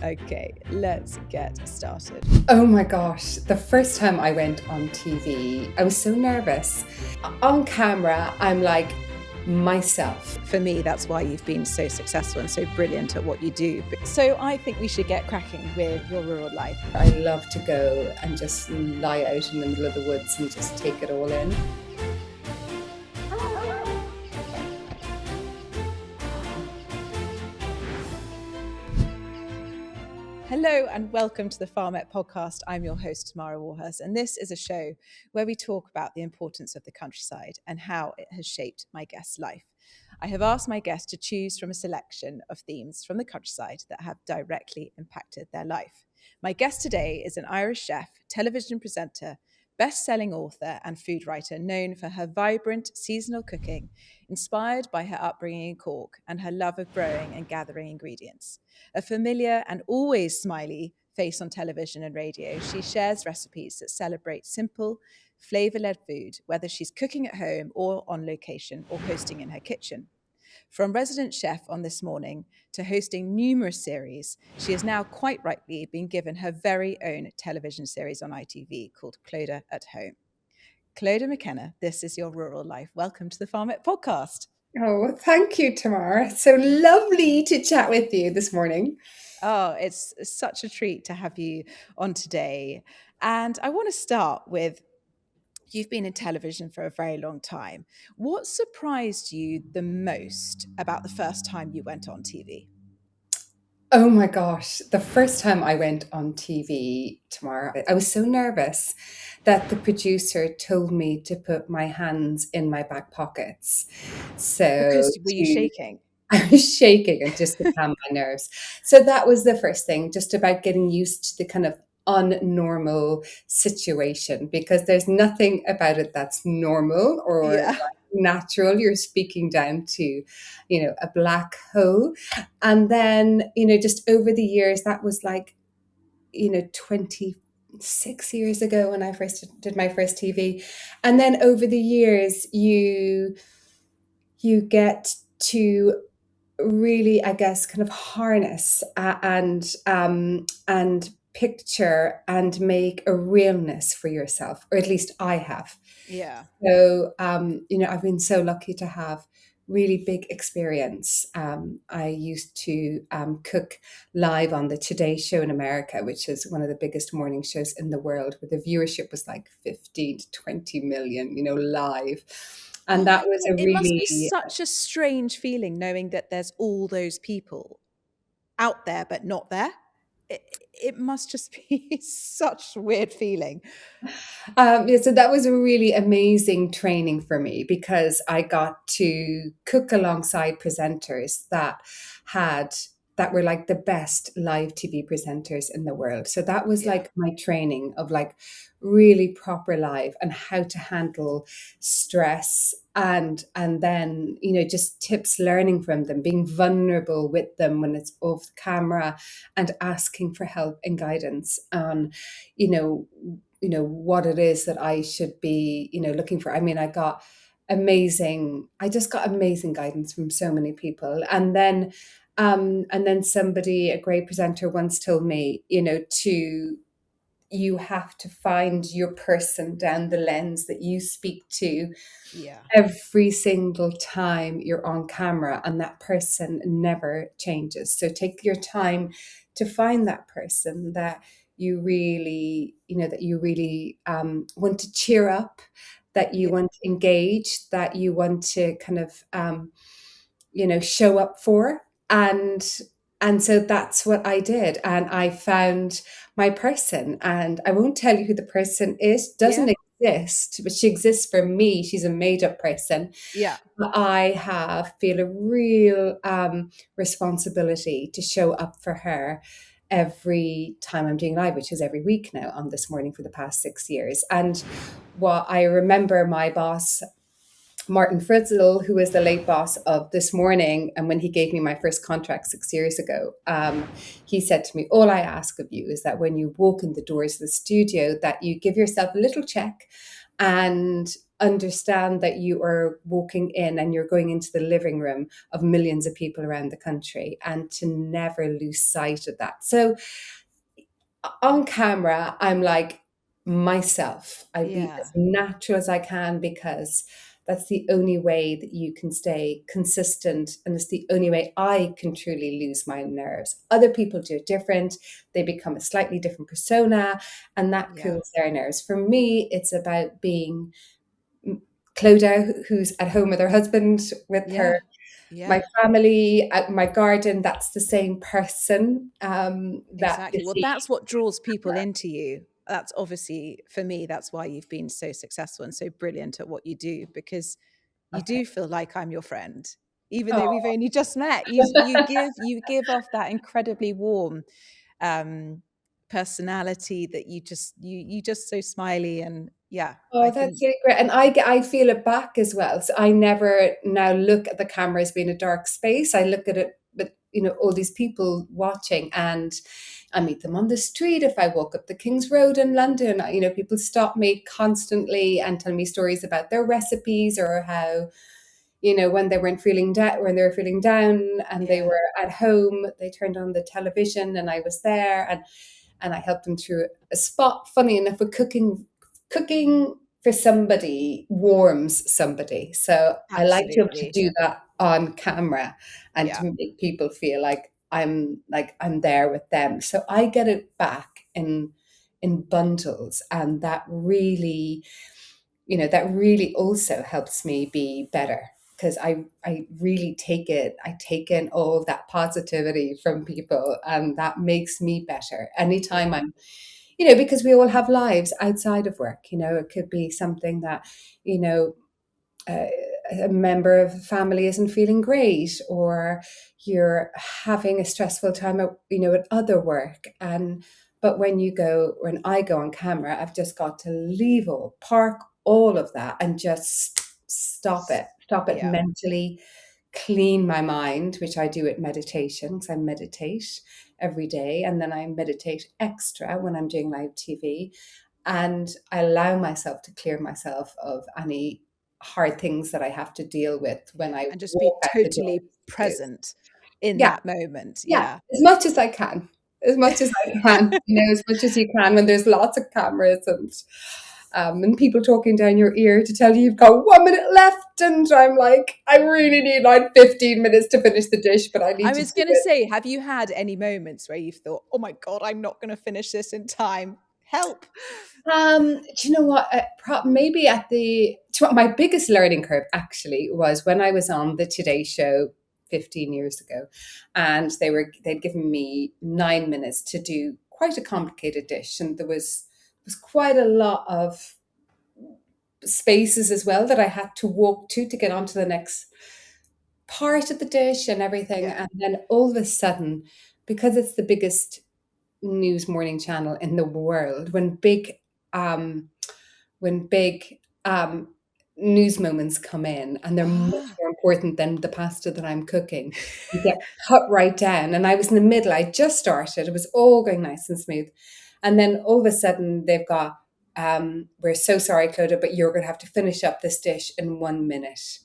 Okay, let's get started. Oh my gosh, the first time I went on TV, I was so nervous. On camera, I'm like myself. For me, that's why you've been so successful and so brilliant at what you do. So I think we should get cracking with your rural life. I love to go and just lie out in the middle of the woods and just take it all in. Hello and welcome to the Farmette podcast. I'm your host, Tamara Warhurst, and this is a show where we talk about the importance of the countryside and how it has shaped my guest's life. I have asked my guest to choose from a selection of themes from the countryside that have directly impacted their life. My guest today is an Irish chef, television presenter, best-selling author and food writer known for her vibrant seasonal cooking, inspired by her upbringing in Cork and her love of growing and gathering ingredients. A familiar and always smiley face on television and radio, she shares recipes that celebrate simple, flavour-led food, whether she's cooking at home or on location or hosting in her kitchen. From resident chef on This Morning to hosting numerous series, she has now quite rightly been given her very own television series on ITV called Clodagh at Home. Clodagh McKenna, this is your rural life. Welcome to the Farmette podcast. Oh, thank you, Tamara. So lovely to chat with you this morning. Oh, it's such a treat to have you on today. And I want to start with, you've been in television for a very long time. What surprised you the most about the first time you went on TV? Oh my gosh, the first time I went on TV, Tamara, I was so nervous that the producer told me to put my hands in my back pockets. So Because were you shaking? I was shaking and just to calm my nerves. So that was the first thing, just about getting used to the kind of unnormal situation, because there's nothing about it that's normal or Yeah. natural. You're speaking down to, a black hole. And then, just over the years, that was like, 26 years ago when I first did my first TV. And then over the years, you get to really, I guess, kind of harness and picture and make a realness for yourself, or at least I have. Yeah. So, I've been so lucky to have really big experience. I used to cook live on the Today Show in America, which is one of the biggest morning shows in the world, where the viewership was like 15 to 20 million, live. Oh And my that was God. a It must be really such a strange feeling knowing that there's all those people out there but not there. It, it must just be such a weird feeling. Yeah, so that was a really amazing training for me, because I got to cook alongside presenters had that were like the best live TV presenters in the world. So that was Yeah. like my training of like really proper live and how to handle stress, and then just tips, learning from them, being vulnerable with them when it's off camera, and asking for help and guidance on you know what it is that I should be, looking for. I mean, I just got amazing guidance from so many people. And then somebody, a great presenter, once told me, you have to find your person down the lens that you speak to Yeah. every single time you're on camera, and that person never changes. So take your time to find that person that you really, want to cheer up, that you Yeah. want to engage, that you want to kind of, show up for. And so that's what I did. And I found my person. And I won't tell you who the person is, Yeah. doesn't exist, but she exists for me. She's a made up person. Yeah. But feel a real responsibility to show up for her every time I'm doing live, which is every week now on This Morning for the past 6 years. And what I remember, my boss, Martin Fritzl, who was the late boss of This Morning, and when he gave me my first contract 6 years ago, he said to me, all I ask of you is that when you walk in the doors of the studio, that you give yourself a little check and understand that you are walking in and you're going into the living room of millions of people around the country, and to never lose sight of that. So on camera, I'm like myself. I be Yeah. as natural as I can, because that's the only way that you can stay consistent. And it's the only way I can truly lose my nerves. Other people do it different. They become a slightly different persona, and that Yeah. cools their nerves. For me, it's about being Clodagh, who's at home with her husband, with her, Yeah. my Yeah. family, my garden. That's the same person that you Exactly. Well, see. that's what draws people into you. That's obviously, for me, that's why you've been so successful and so brilliant at what you do, because you Okay. do feel like I'm your friend, even though we've Oh. only just met. You give off that incredibly warm um, personality that you just so smiley, and yeah, Oh, I that's think really great. And I feel it back as well. So I never now look at the camera as being a dark space. I look at it with, all these people watching, and I meet them on the street. If I walk up the King's Road in London, people stop me constantly and tell me stories about their recipes, or how, when they weren't feeling down, when they were feeling down and they yeah, were at home, they turned on the television and I was there, and I helped them through a spot. Funny enough, with cooking for somebody warms somebody. So I like to be able to absolutely, do that on camera, and yeah, to make people feel like I'm there with them. So I get it back in bundles, and that really also helps me be better, because I really I take in all that positivity from people, and that makes me better anytime yeah, because we all have lives outside of work. It could be something that, you know, uh, a member of the family isn't feeling great, or you're having a stressful time at other work. But when I go on camera, I've just got to park all of that, and just stop it yeah. mentally, clean my mind, which I do at meditation, because I meditate every day, and then I meditate extra when I'm doing live TV, and I allow myself to clear myself of any hard things that I have to deal with when Yeah, I and just be walk out the door. totally present in Yeah, that moment. yeah, Yeah. as much as I can. As much as I can, as much as you can, when there's lots of cameras and people talking down your ear to tell you you've got 1 minute left, and I'm like, I really need like 15 minutes to finish the dish, but I I need to do was going to it. say, have you had any moments where you've thought, oh my God, I'm not going to finish this in time? Help. Do you know what? Maybe my biggest learning curve actually was when I was on the Today Show 15 years ago, and they'd given me 9 minutes to do quite a complicated dish, and there was quite a lot of spaces as well that I had to walk to get onto the next part of the dish and everything. Yeah. And then all of a sudden, because it's the biggest news morning channel in the world, um, when big news moments come in, and they're much Ah. more important than the pasta that I'm cooking, you get cut right down. And I was in the middle. I just started. It was all going nice and smooth. And then all of a sudden they've got, we're so sorry, Clodagh, but you're going to have to finish up this dish in 1 minute.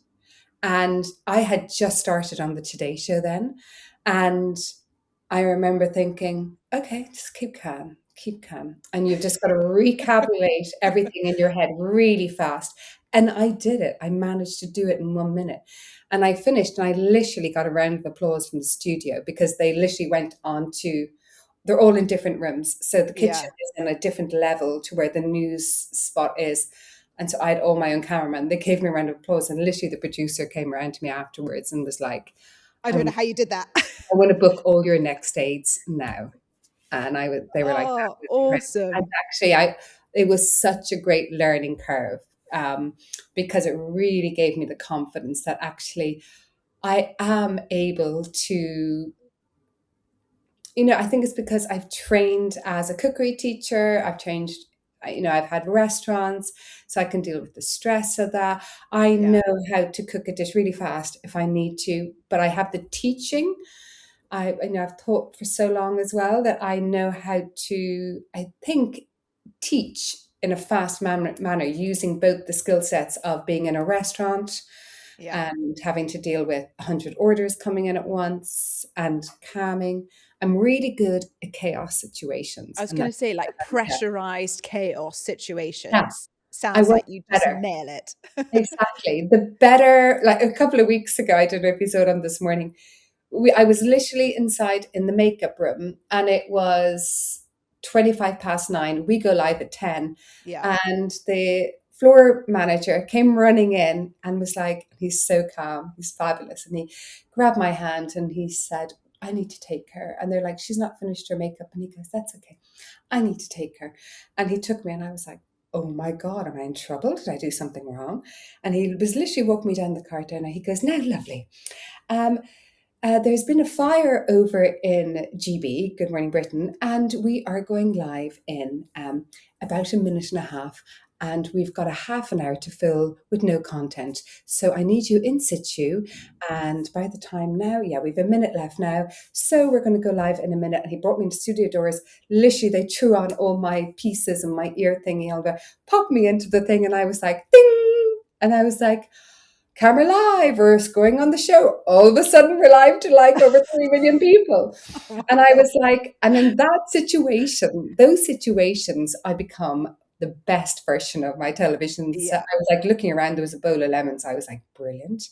And I had just started on the Today Show then. And I remember thinking, okay, just keep calm, keep calm. And you've just got to recalculate everything in your head really fast. And I did it. I managed to do it in 1 minute. And I finished, and I literally got a round of applause from the studio, because they literally went on to, they're all in different rooms. So the kitchen Yeah. is in a different level to where the news spot is. And so I had all my own cameramen. They gave me a round of applause. And literally the producer came around to me afterwards and was like, I I don't know how you did that. want to book all your next dates now. And they were like, that Oh, was incredible. And awesome. actually, it was such a great learning curve, because it really gave me the confidence that actually I am able to, I think it's because I've trained as a cookery teacher. I've had restaurants, so I can deal with the stress of that. I Yeah. know how to cook a dish really fast if I need to, but I have the teaching. I've taught for so long as well, that I know how to, I think, teach in a fast manner, using both the skill sets of being in a restaurant Yeah. and having to deal with 100 orders coming in at once and calming. I'm really good at chaos situations. I was And going that's to say, like, yeah, pressurized chaos yeah, situations. I Sounds work like you just better. nail it. Exactly. The better, like a couple of weeks ago, I did an episode on This Morning. I was literally inside in the makeup room and it was 25 past 9. We go live at 10. Yeah. And the floor manager came running in and was like, he's so calm, he's fabulous. And he grabbed my hand and he said, I need to take her. And they're like, she's not finished her makeup. And he goes, that's okay. I need to take her. And he took me and I was like, oh my God, am I in trouble? Did I do something wrong? And he was literally walking me down the corridor and he goes, now, lovely. Um, there's been a fire over in GB, Good Morning Britain, and we are going live in about a minute and a half. And we've got a half an hour to fill with no content. So I need you in situ. And by the time now, yeah, we've a minute left now. So we're going to go live in a minute. And he brought me into studio doors. Literally, they threw on all my pieces and my ear thingy, all the popped me into the thing. And I was like, ding. And I was like, camera live, or going on the show. All of a sudden, we're live to like over 3 million people. Oh And my I God. was like, and in that situation, those situations, I become the best version of my television. So I Yeah. was like looking around, there was a bowl of lemons. I was like, brilliant.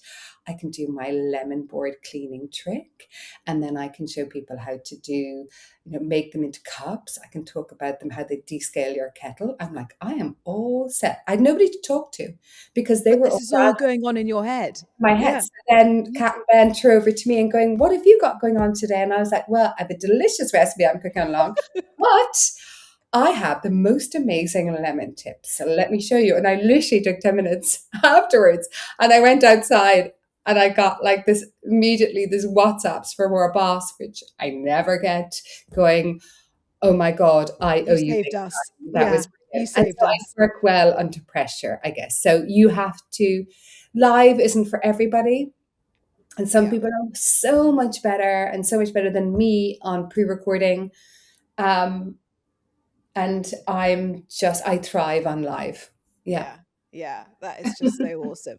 I can do my lemon board cleaning trick. And then I can show people how to do, make them into cups. I can talk about them, how they descale your kettle. I'm like, I am all set. I had nobody to talk to because they But were this all is all going on in your head. my head. Yeah. So then Yeah. Kat and Ben threw over to me and going, what have you got going on today? And I was like, well, I have a delicious recipe I'm cooking along, but I have the most amazing lemon tips. So let me show you. And I literally took 10 minutes afterwards and I went outside and I got like this immediately, this WhatsApps from our boss, which I never get, going, oh my God, I owe You you saved big us. time. That Yeah. was You brilliant. And saved so I us. work well under pressure, I guess. So you have to, live isn't for everybody. And some Yeah. people are so much better and so much better than me on pre-recording. Um, and I thrive on live. Yeah. Yeah. Yeah. That is just so awesome.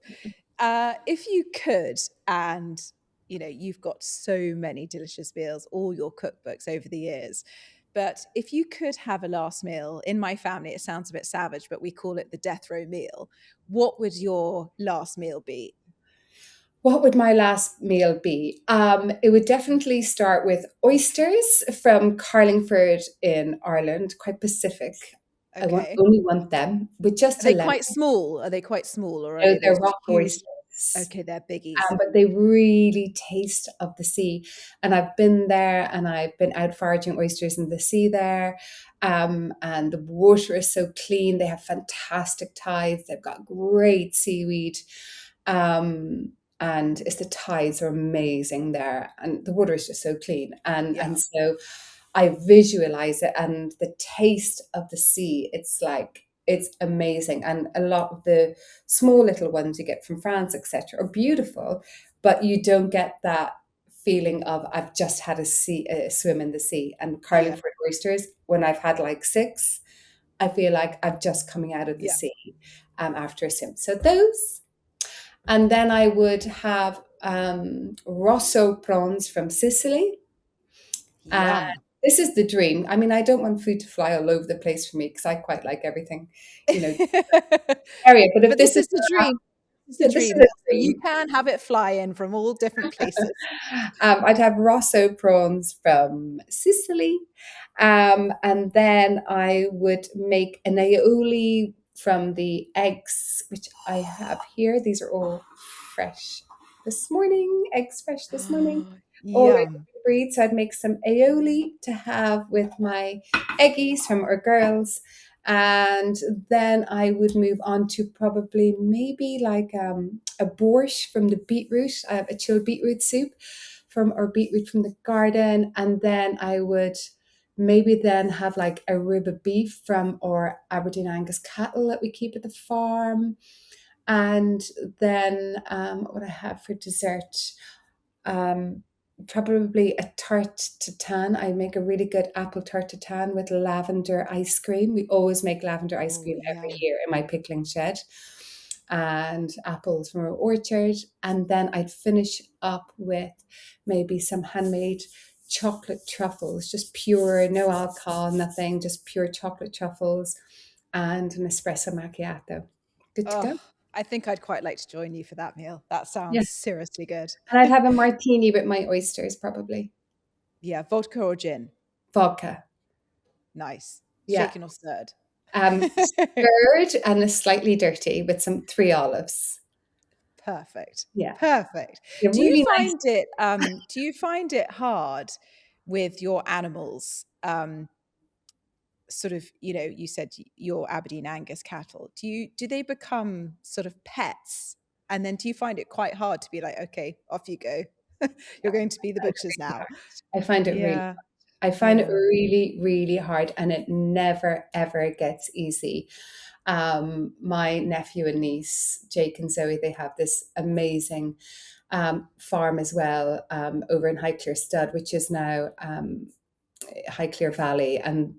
If you could, and you've got so many delicious meals, all your cookbooks over the years, but if you could have a last meal, in my family, it sounds a bit savage, but we call it the death row meal. What would your last meal be? What would my last meal be? It would definitely start with oysters from Carlingford in Ireland, quite Pacific. Okay. Only want them with Are just a they lemon. quite small? Are they quite small, or are No, they they're those rock huge? oysters. Okay, they're biggies. But they really taste of the sea. And I've been there and I've been out foraging oysters in the sea there. And the water is so clean. They have fantastic tides. They've got great seaweed. And it's the tides are amazing there. And the water is just so clean. And Yeah. so I visualize it and the taste of the sea. It's amazing. And a lot of the small little ones you get from France, etc., are beautiful, but you don't get that feeling of I've just had a swim in the sea. And Yeah. Carlingford oysters, when I've had like six, I feel like I'm just coming out of the Yeah. sea after a swim. So those, and then I would have rosso prawns from Sicily. Uh, Yum. this is the dream. I mean, I don't want food to fly all over the place for me because I quite like everything, you know, area. But if But this this is is the dream. This is the yeah, this is dream. a So you dream. can have it fly in from all different places. I'd have rosso prawns from Sicily, and then I would make an aioli from the eggs, which I have here. These are all fresh this morning. Eggs fresh this morning. All ready Yum. to breed. So I'd make some aioli to have with my eggies from our girls. And then I would move on to probably maybe like a borscht from the beetroot, a chilled beetroot soup from or beetroot from the garden. And then I would maybe then have like a rib of beef from our Aberdeen Angus cattle that we keep at the farm. And then what would I have for dessert? probably a tarte tatin. I make a really good apple tarte tatin with lavender ice cream. We always make lavender ice Oh, cream every yum. year in my pickling shed, and apples from our orchard. And then I'd finish up with maybe some handmade chocolate truffles, just pure, no alcohol, nothing, just pure chocolate truffles, and an espresso macchiato. Good to Oh, go. I think I'd quite like to join you for that meal. That Yeah. sounds seriously good. And I'd have a martini with my oysters, probably. Yeah, vodka or gin. Vodka. Nice. Yeah. Shaken or stirred. Stirred and slightly dirty with some 3 olives. Perfect. Yeah. Perfect. Yeah, Do you really nice. find it do you find it hard with your animals? Sort of, you said your Aberdeen Angus cattle. Do they become sort of pets? And then do you find it quite hard to be like, okay, off you go. You're going to be the butchers now. I find it really, Yeah. I find it Yeah. really, really hard, and it never ever gets easy. My nephew and niece, Jake and Zoe, they have this amazing farm as well, over in Highclere Stud, which is now Highclere Valley. And,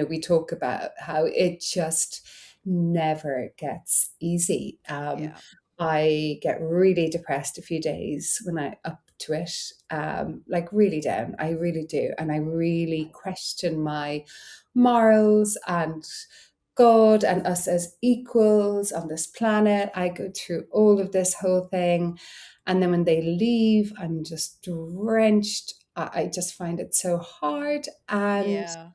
we talk about how it just never gets easy. Yeah. I get really depressed a few days when I up to it, like really down. I really do. And I really question my morals and God and us as equals on this planet. I go through all of this whole thing. And then when they leave, I'm just drenched. I just find it so hard. And Yeah.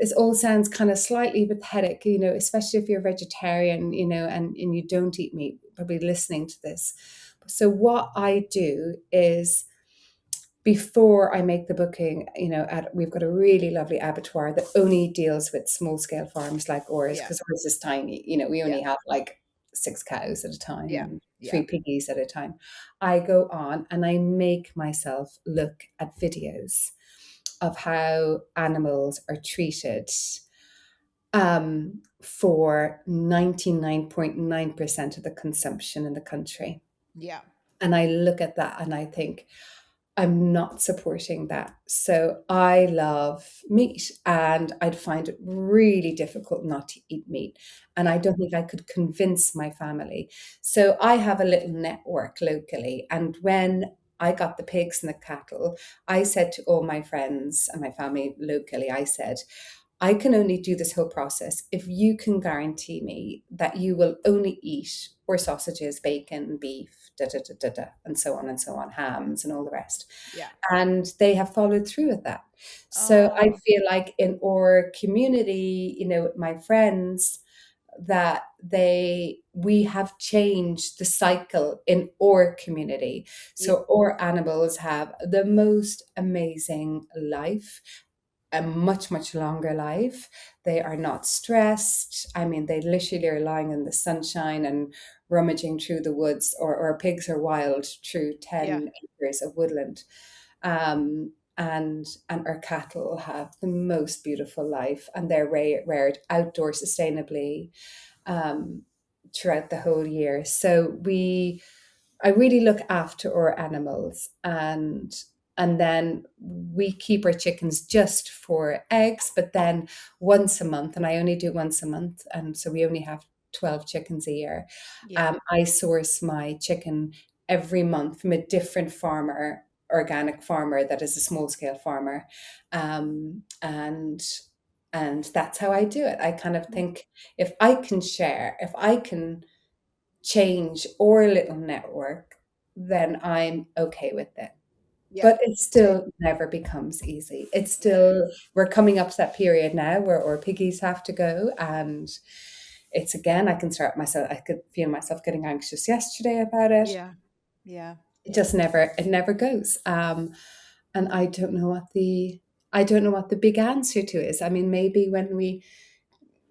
it all sounds kind of slightly pathetic, especially if you're vegetarian, and you don't eat meat, probably listening to this. So what I do is, before I make the booking, we've got a really lovely abattoir that only deals with small scale farms like ours, Yeah. because ours is tiny. We Yeah. only have like 6 cows at a time Yeah. and Yeah. 3 piggies at a time. I go on and I make myself look at videos of how animals are treated, for 99.9% of the consumption in the country. Yeah. And I look at that and I think, I'm not supporting that. So I love meat, and I'd find it really difficult not to eat meat. And I Yeah. don't think I could convince my family. So I have a little network locally. And when I got the pigs and the cattle, I said to all my friends and my family locally, I said, I can only do this whole process if you can guarantee me that you will only eat or sausages, bacon, beef, and so on, hams and all the rest. Yeah. And they have followed through with that. So I Oh, feel like in our community, my friends, that we have changed the cycle in our community. yeah. So our animals have the most amazing life, a much, much longer life. They are not stressed. I mean, they literally are lying in the sunshine and rummaging through the woods, or pigs are wild through Yeah. 10 acres of woodland. And our cattle have the most beautiful life, and they're reared outdoor sustainably, um, throughout the whole year. So I really look after our animals, and then we keep our chickens just for eggs, but then once a month, and I only do once a month, and so we only have 12 chickens a year. Yeah. I source my chicken every month from a different farmer, organic farmer that is a small scale farmer, and that's how I do it. I kind of think, if I can share, if I can change or little network, then I'm okay with it. Yeah. But it still never becomes easy. It's still, we're coming up to that period now where our piggies have to go. And it's, again, I could feel myself getting anxious yesterday about it. Yeah. Yeah. It never goes. And I don't know what the big answer to is. I mean, maybe when we,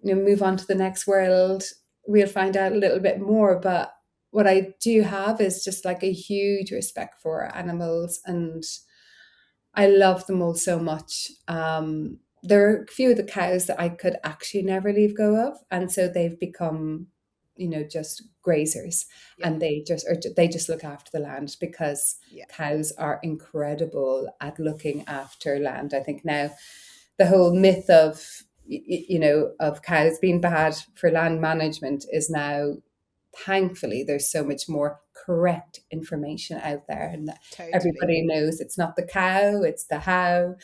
move on to the next world, we'll find out a little bit more. But what I do have is just like a huge respect for animals, and I love them all so much. There are a few of the cows that I could actually never leave go of, and so they've become just grazers, and they just look after the land, because Yeah. cows are incredible at looking after land. I think now the whole myth of of cows being bad for land management is now, thankfully, there's so much more correct information out there, and that Totally. everybody knows it's not the cow, it's the how,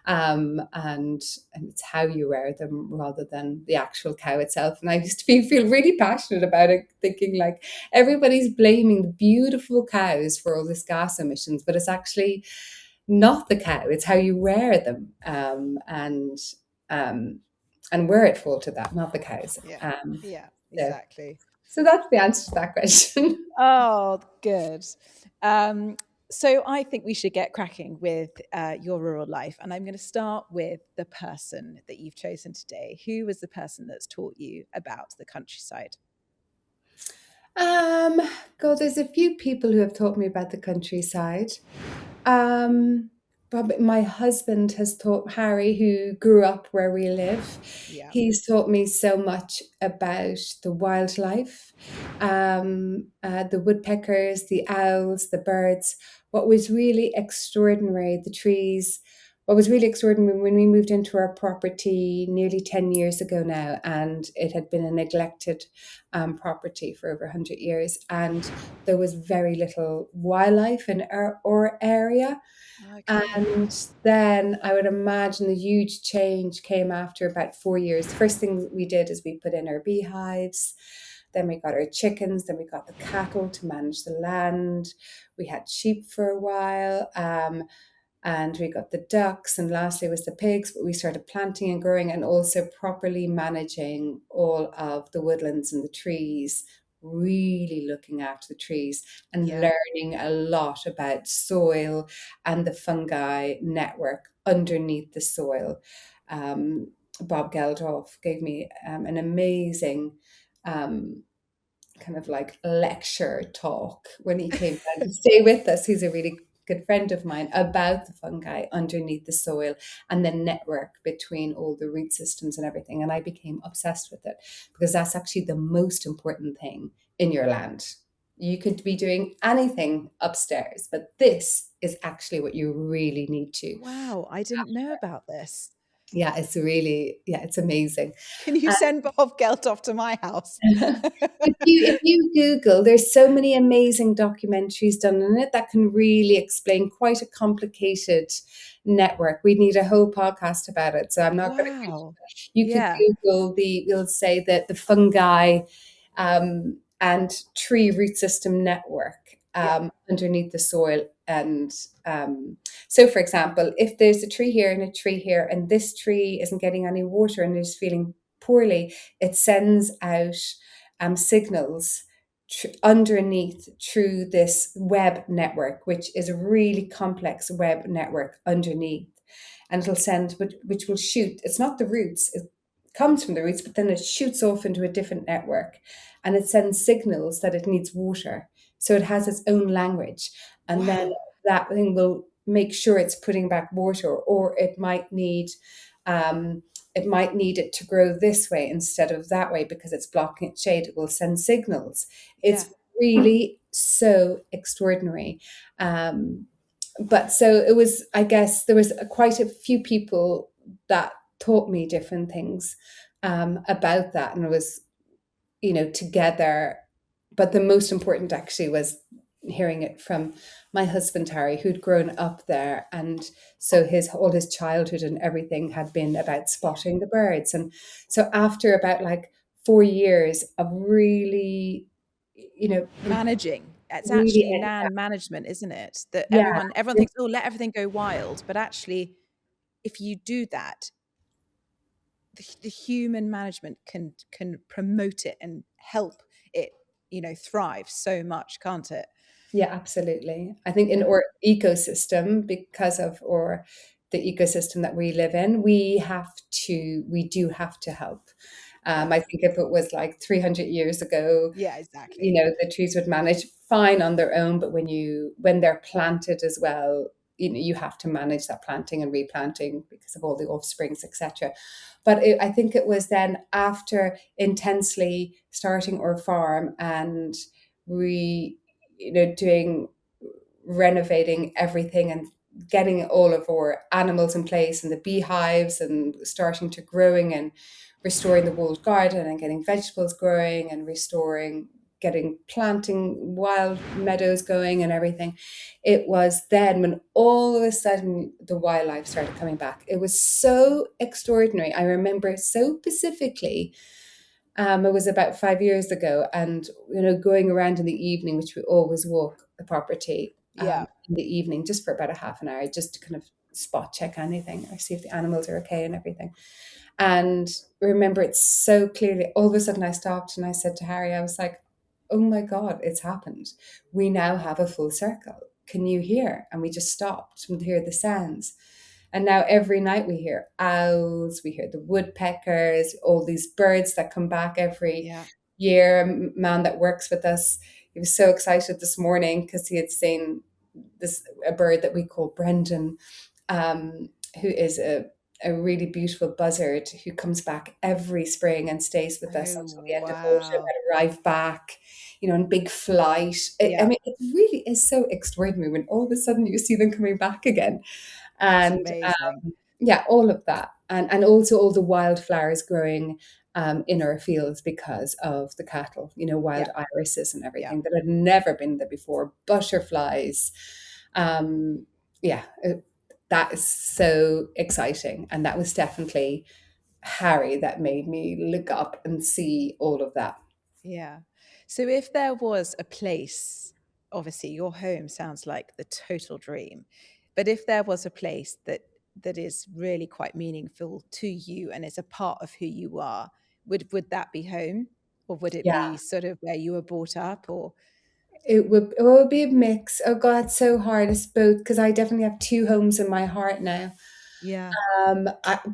and it's how you rear them rather than the actual cow itself. And I used to feel really passionate about it, thinking like everybody's blaming the beautiful cows for all this gas emissions, but it's actually not the cow; it's how you rear them, um, and we're at fault of that, not the cows. Yeah. Yeah, So, exactly. so that's the answer to that question. Oh, good. Um, so I think we should get cracking with your rural life. And I'm going to start with the person that you've chosen today. Who was the person that's taught you about the countryside? Um, God, there's a few people who have taught me about the countryside. Um, but my husband has taught Harry, who grew up where we live. Yeah. He's taught me so much about the wildlife, the woodpeckers, the owls, the birds. What was really extraordinary, the trees. What was really extraordinary when we moved into our property nearly 10 years ago now, and it had been a neglected property for over 100 years, and there was very little wildlife in our area. Okay. And then I would imagine the huge change came after about 4 years. The first thing we did is we put in our beehives. Then we got our chickens. Then we got the cattle to manage the land. We had sheep for a while. And we got the ducks, and lastly was the pigs. But we started planting and growing, and also properly managing all of the woodlands and the trees, really looking after the trees and Yeah. learning a lot about soil and the fungi network underneath the soil. Um, Bob Geldof gave me an amazing kind of like lecture talk when he came down to stay with us. He's a really good friend of mine, about the fungi underneath the soil and the network between all the root systems and everything. And I became obsessed with it, because that's actually the most important thing in your land. You could be doing anything upstairs, but this is actually what you really need to. Wow, I didn't know about this. Yeah, it's amazing. Can you send Bob Geldof to my house? If you Google, there's so many amazing documentaries done on it that can really explain quite a complicated network. We need a whole podcast about it, so I'm not going to. Wow. You could Yeah. Google you'll say that the fungi and tree root system network Yeah. underneath the soil. And so, for example, if there's a tree here and a tree here, and this tree isn't getting any water and is feeling poorly, it sends out signals underneath through this web network, which is a really complex web network underneath. And it'll send, which will shoot, it's not the roots, it comes from the roots, but then it shoots off into a different network, and it sends signals that it needs water. So it has its own language. And then Wow. that thing will make sure it's putting back water, or um, it might need it to grow this way instead of that way because it's blocking its shade. It will send signals. Yeah. It's really so extraordinary. But so it was, I guess there was quite a few people that taught me different things about that. And it was, together. But the most important actually was hearing it from my husband Harry, who'd grown up there, and so all his childhood and everything had been about Yeah. spotting the birds. And so after about like 4 years of really, Managing. It's really, actually land management, isn't it? That yeah, everyone thinks, oh, let everything go wild. But actually, if you do that, the human management can promote it and help it, thrive so much, can't it? yeah, absolutely. I think in Yeah. our ecosystem, because of or the ecosystem that we live in, we do have to help. I Yes. think if it was like 300 years ago, Yeah, exactly. the trees would manage fine on their own, but when they're planted as well, you have to manage that planting and replanting because of all the offsprings, etc. But I think it was then after intensely starting our farm and doing renovating everything and getting all of our animals in place and the beehives and starting to growing and restoring the walled garden and getting vegetables growing and getting planting wild meadows going and everything. It was then when all of a sudden the wildlife started coming back. It was so extraordinary. I remember so specifically. It was about 5 years ago, and going around in the evening, which we always walk the property Yeah. in the evening, just for about a half an hour, just to kind of spot check anything or see if the animals are okay and everything. And remember it so clearly. All of a sudden, I stopped and I said to Harry, I was like, "Oh my God, it's happened! We now have a full circle. Can you hear?" And we just stopped and hear the sounds. And now every night we hear owls, we hear the woodpeckers, all these birds that come back every Yeah. year. A man that works with us, he was so excited this morning because he had seen a bird that we call Brendan, who is a really beautiful buzzard who comes back every spring and stays with us Oh, until the end of autumn wow. and arrive back, in big flight. I Yeah. mean, it really is so extraordinary when all of a sudden you see them coming back again. It's And amazing. yeah, all of that. And also all the wildflowers growing in our fields because of the cattle, Yeah. wild irises and Yeah. everything that had never been there before, butterflies. Yeah, that is so exciting. And that was definitely Harry that made me look up and see all of that. Yeah. So if there was a place, obviously your home sounds like the total dream, but if there was a place that is really quite meaningful to you and is a part of who you are, would that be home? Or would it Yeah, be sort of where you were brought up or it would be a mix. Oh God, it's so hard. It's both because I definitely have two homes in my heart now. yeah,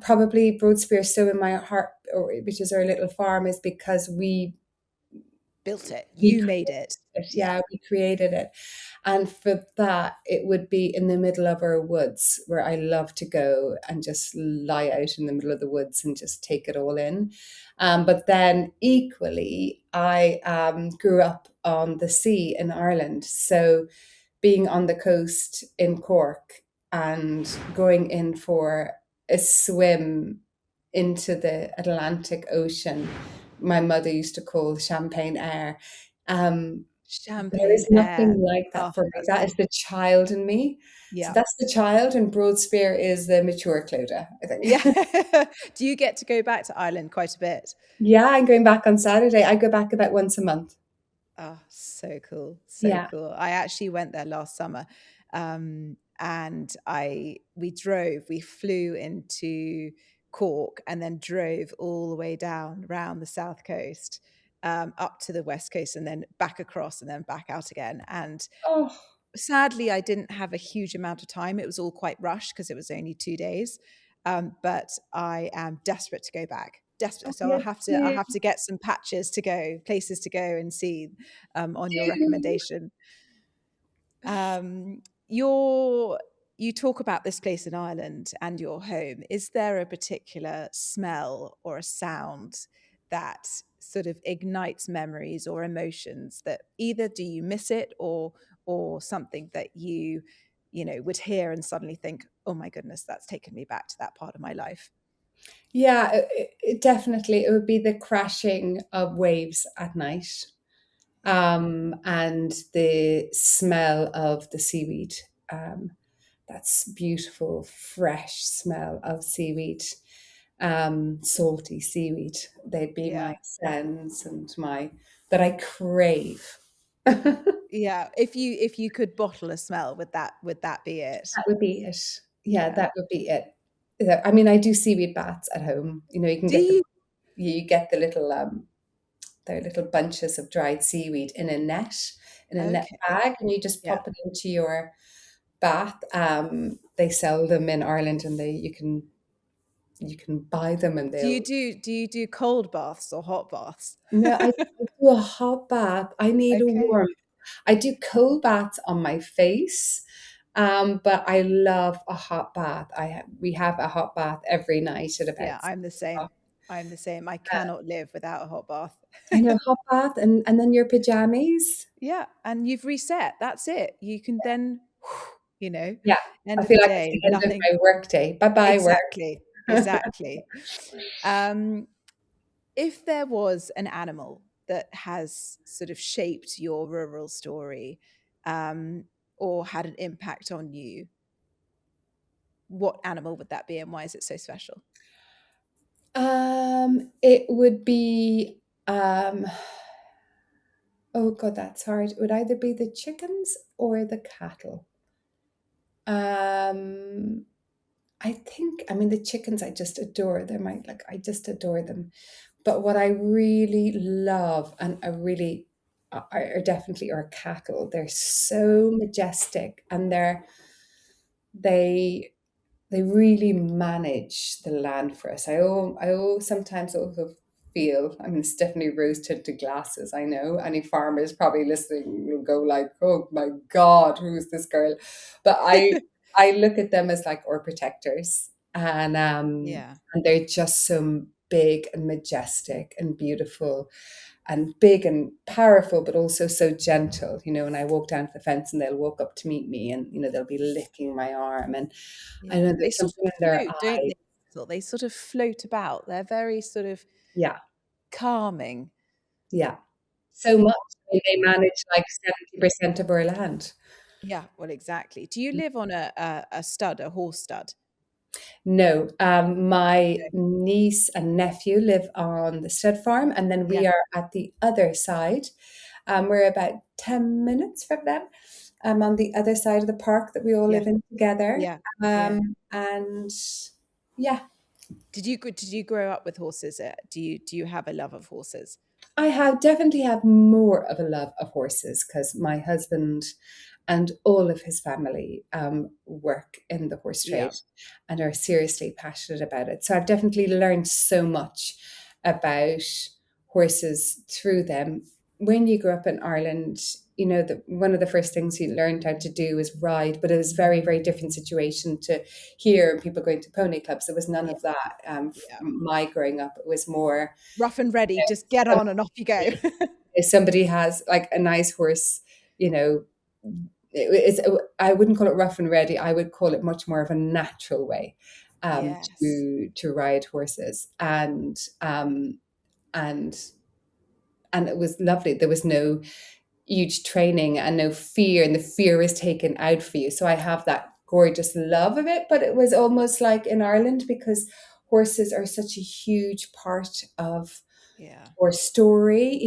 Probably Broadspear so in my heart, which is our little farm, is because built it, we you made it. it. Yeah. Yeah, we created it. And for that, it would be in the middle of our woods where I love to go and just lie out in the middle of the woods and just take it all in. But then equally, I grew up on the sea in Ireland. So being on the coast in Cork and going in for a swim into the Atlantic Ocean, my mother used to call champagne air. Um, there is Champagne air. nothing like Oh, that for me. that's That is the child in me. So yeah. that's the child, and Broadspear is the mature Clodagh, I Yeah. think. Do you get to go back to Ireland quite a bit? Yeah, I'm going back on Saturday. I go back about once a month. Oh, so cool. So Yeah. cool. I actually went there last summer. And we flew into Cork and then drove all the way down around the south coast, up to the west coast and then back across and then back out again. And Oh, sadly, I didn't have a huge amount of time. It was all quite rushed because it was only 2 days. But I am desperate to go back. Desperate. oh So yes, I'll you have to get some patches to go, places to go and see, on your do. recommendation. Um, your you talk about this place in Ireland and your home. Is there a particular smell or a sound that sort of ignites memories or emotions that either do you miss it or something that you would hear and suddenly think, oh my goodness, that's taken me back to that part of my life? Yeah, definitely. It would be the crashing of waves at night, and the smell of the seaweed. Um, that's beautiful, fresh smell of seaweed, salty seaweed. They'd be my Yeah. scents and my that I crave. That Yeah. If you could bottle a smell, would that be it? would be it. Yeah, Yeah. that would be it. I mean, I do seaweed baths at home. You can Do get you? the little they're little bunches of dried seaweed in a net Okay. bag, and you just Yeah. pop it into your bath. They sell them in Ireland, and you can buy them, and they'll. Do you do cold baths or hot baths? No, I do a hot bath. I need a Okay. warm. I do cold baths on my face, But I love a hot bath. We have a hot bath every night at about Yeah, 6 I'm the same. o'clock. I'm the same. I Uh, cannot live without a hot bath. I know, hot bath, and then your pajamas. Yeah, and you've reset. That's it. You can then, Yeah, end I of the feel like it's day, the end of nothing. my work day. Bye bye work. Exactly. Exactly. Um, if there was an animal that has sort of shaped your rural story, um, or had an impact on you, what animal would that be and why is it so special? It would be oh God, that's hard. It would either be the chickens or the cattle. Um, I mean, the chickens, I just adore them. I just adore them. But what I really love, and I really are definitely our cattle. They're so majestic, and they they really manage the land for us. I sometimes also feel, I mean, it's definitely rose tinted glasses. I know any farmers probably listening will go like, "Oh my God, who's this girl?" But I look at them as like our protectors, Yeah. and they're just so big and majestic and beautiful and big and powerful, but also so gentle. When I walk down to the fence and they'll walk up to meet me, and they'll be licking my arm, and I know Yeah. They there's sort something of in their float, don't eyes. they? They sort of float about. They're very sort of Yeah, calming. yeah. So much. I mean, they manage like 70% of our land. Yeah, well, exactly. Do you live on a stud, a horse stud? No, my No. niece and nephew live on the stud farm, and then Yeah. we are at the other side. We're about 10 minutes from them. On the other side of the park that we all Yeah. live in together. Yeah. Yeah. And yeah, Did you grow up with horses? Do you have a love of horses? I have definitely have more of a love of horses because my husband and all of his family work in the horse Yeah. trade and are seriously passionate about it. So I've definitely learned so much about horses through them. When you grew up in Ireland, one of the first things you learned how to do was ride, but it was very, very different situation to here and people going to pony clubs. There was none Yeah. of that. Yeah. From my growing up, it was more Rough and ready, just get on and off you go. if somebody has like a nice horse, you know, I wouldn't call it rough and ready. I would call it much more of a natural way Yes. to ride horses, and and it was lovely. There was no huge training and no fear, and the fear was taken out for you. So I have that gorgeous love of it, but it was almost like in Ireland because horses are such a huge part of Yeah. our story.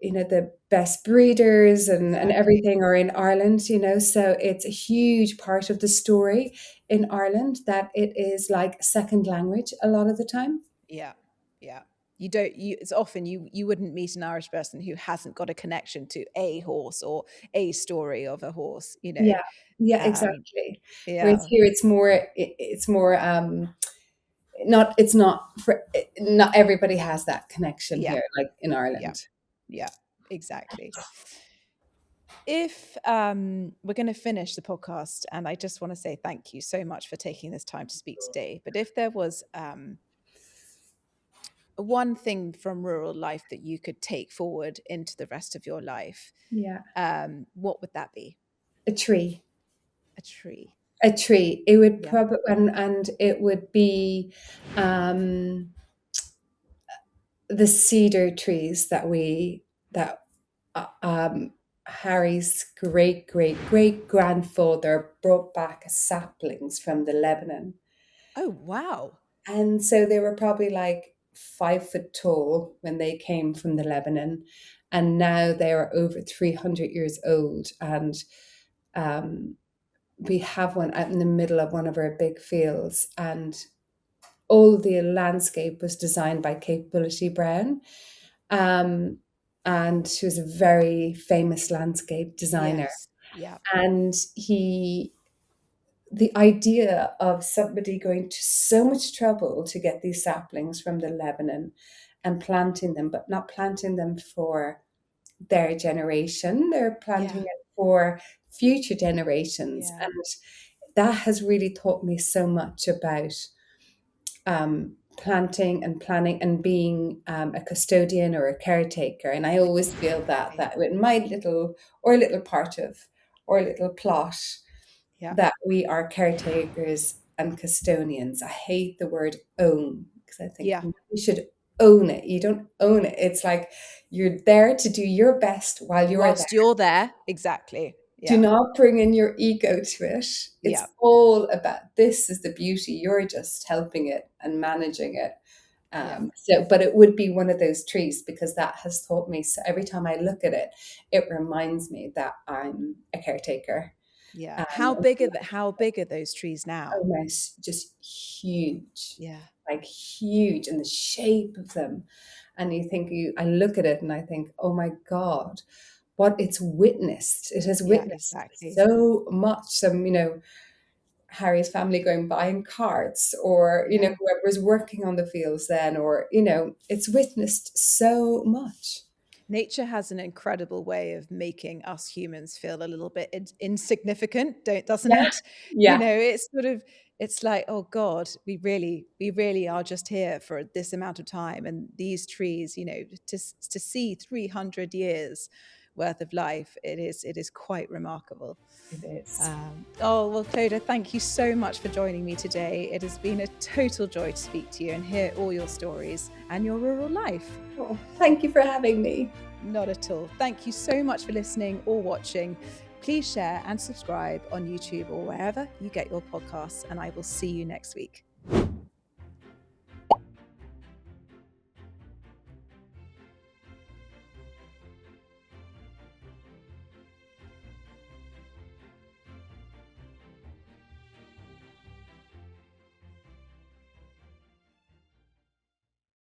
The best breeders and Exactly. everything are in Ireland, so it's a huge part of the story in Ireland that it is like second language a lot of the time. Yeah. Yeah. You don't you It's often you wouldn't meet an Irish person who hasn't got a connection to a horse or a story of a horse. Yeah, yeah, Um, exactly. Whereas yeah. here it's more not it's not for not everybody has that connection Yeah. here like in Yeah. Ireland. Yeah. Exactly. If we're going to finish the podcast, and I just want to say thank you so much for taking this time to speak today. But if there was one thing from rural life that you could take forward into the rest of your life, Yeah, what would that be? a tree. A tree. A tree. It would Yeah. probably and it would be um the cedar trees that Harry's great great great grandfather brought back as saplings from the Lebanon, Oh, wow. and so they were probably like 5 foot tall when they came from the Lebanon, and now they are over 300 years old, and um, we have one out in the middle of one of our big fields, and all the landscape was designed by Capability Brown. Um, and she was a very famous landscape designer. Yes. Yeah. And the idea of somebody going to so much trouble to get these saplings from the Lebanon and planting them, but not planting them for their generation, they're planting Yeah. it for future generations. Yeah. And that has really taught me so much about planting and planning and being a custodian or a caretaker. And I always feel that with my little part of or little plot, Yeah. that we are caretakers and custodians. I hate the word own because I think Yeah. you should own it. You don't own it. It's like you're there to do your best while you're there. Whilst you're there. Exactly. Do Yeah. not bring in your ego to it. It's Yeah. all about this is the beauty. You're just helping it and managing it. Yeah. But it would be one of those trees because that has taught me. So every time I look at it, it reminds me that I'm a caretaker. Yeah. Um, How big are those trees now? almost just huge, Yeah. like huge, and the shape of them. And I look at it and I think, oh my God, what it's witnessed. It has Yeah, witnessed exactly. so much. Some, Harry's family going by in carts, or, Yeah. whoever's working on the fields then, or, it's witnessed so much. Nature has an incredible way of making us humans feel a little bit insignificant, doesn't Yeah. it? Yeah. It's sort of, it's like, oh God, we really are just here for this amount of time. And these trees, to see 300 years worth of life, it is quite remarkable. It is. Oh, well, Clodagh, thank you so much for joining me today. It has been a total joy to speak to you and hear all your stories and your rural life. Oh, thank you for having me. Not at all. Thank you so much for listening or watching. Please share and subscribe on YouTube or wherever you get your podcasts, and I will see you next week.